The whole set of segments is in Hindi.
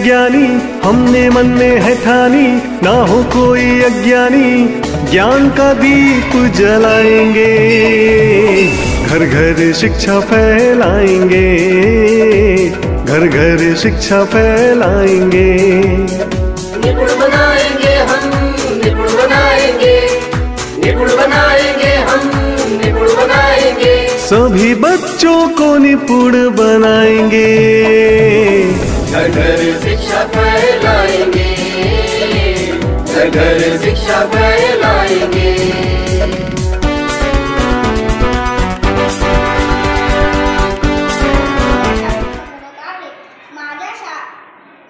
अज्ञानी, हमने मन में है ठानी, ना हो कोई अज्ञानी, ज्ञान का दीप जलाएंगे, घर घर शिक्षा फैलाएंगे, घर घर शिक्षा फैलाएंगे। निपुण बनाएंगे हम, निपुण बनाएंगे, निपुण बनाएंगे हम, निपुण बनाएंगे। सभी बच्चों को निपुण बनाएंगे, घर घर शिक्षा फैलाएंगे, घर घर शिक्षा फैलाएंगे।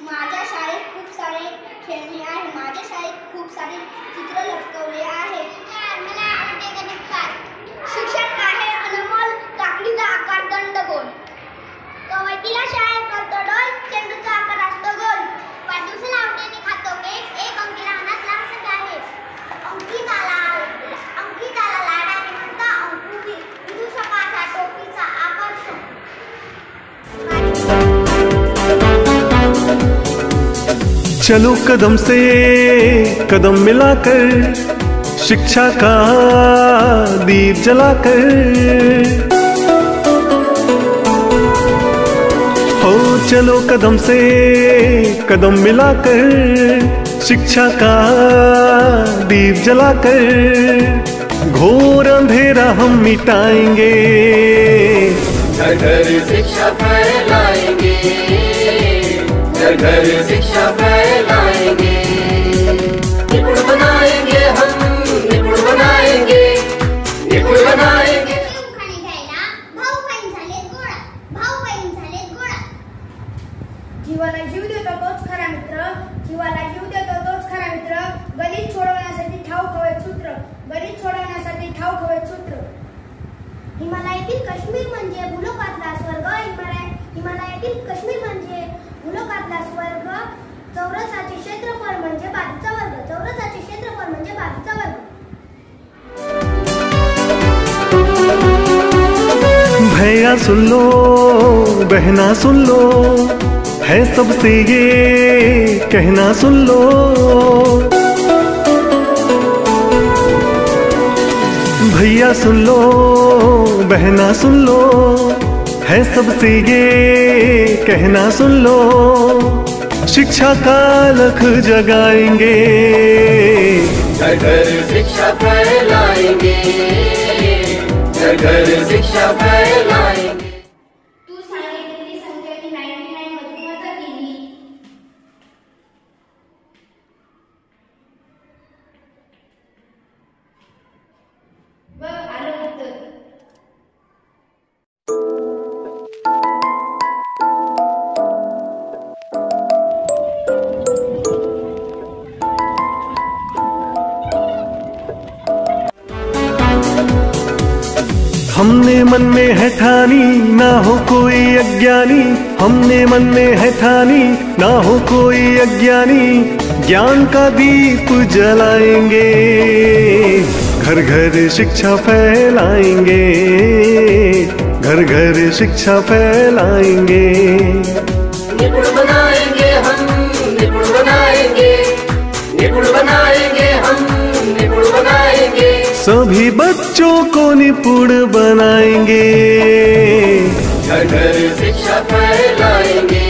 माझ्या शाळेत खूप सारे खेळणी आहे, माझ्या शाळेत खूप सारे चित्र लटकवले आहे। मला आवडते गणितकार। शिक्षक आहे अनमोल, काकडीचा आकार दंडगोल, कवयतीला शाळेत करतो डोल, चेंडूचा आकार असतो गोल, वाढदिवसाला आवडीने खातो केक, एक अंकी लहानात लहान संख्या आहे, अंकिताला लाडाने म्हणता अंकुरी, विदूषकाचा टोपीचा आकर्षण। चलो कदम से कदम मिलाकर, शिक्षा का दीप जलाकर, हो चलो कदम से कदम मिलाकर, शिक्षा का दीप जलाकर, घोर अंधेरा हम मिटाएंगे, घर घर शिक्षा फैलाएंगे, घर घर शिक्षा फैलाएंगे। निपुण बनाएंगे हम, निपुण बनाएंगे, निपुण बनाएंगे। जीवाला जीव देतो तोच खरा मित्र, जीवाला जीव देतो तोच खरा मित्र, गणित सोडवण्यासाठी ठाऊक हवे सूत्र, गणित सोडवण्यासाठी ठाऊक हवे सूत्र। हिमालयातील काश्मीर म्हणजे भूलोकातला स्वर्ग, हिमालयातील काश्मीर म्हणजे भूलोकातला स्वर्ग, चौरसाचे क्षेत्रफळ म्हणजे बाजूचा वर्ग, चौरसाचे क्षेत्रफळ म्हणजे बाजूचा वर्ग। भैया सुन लो, बहना सुन लो, है सबसे ये कहना सुन लो, भैया सुन लो, बहना सुन लो, है सबसे ये कहना सुन लो, शिक्षा का लख जगाएंगे, घर घर शिक्षा फैलाएंगे, घर घर शिक्षा फैलाएंगे। तू सांगितलेली संख्या 99 मधून वजा केली, बघ आलं उत्तर। हमने मन में है ठानी, ना हो कोई अज्ञानी, हमने मन में है ठानी, ना हो कोई अज्ञानी, ज्ञान का दीप जलाएंगे, घर घर शिक्षा फैलाएंगे, घर घर शिक्षा फैलाएंगे। निपुण बनाएंगे हम, निपुण बनाएंगे, निपुण बनाएंगे हम, निपुण बनाएंगे। सभी बच्चों को निपुण बनाएंगे, घर घर शिक्षा फैलाएंगे,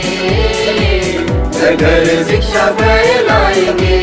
घर घर शिक्षा फैलाएंगे।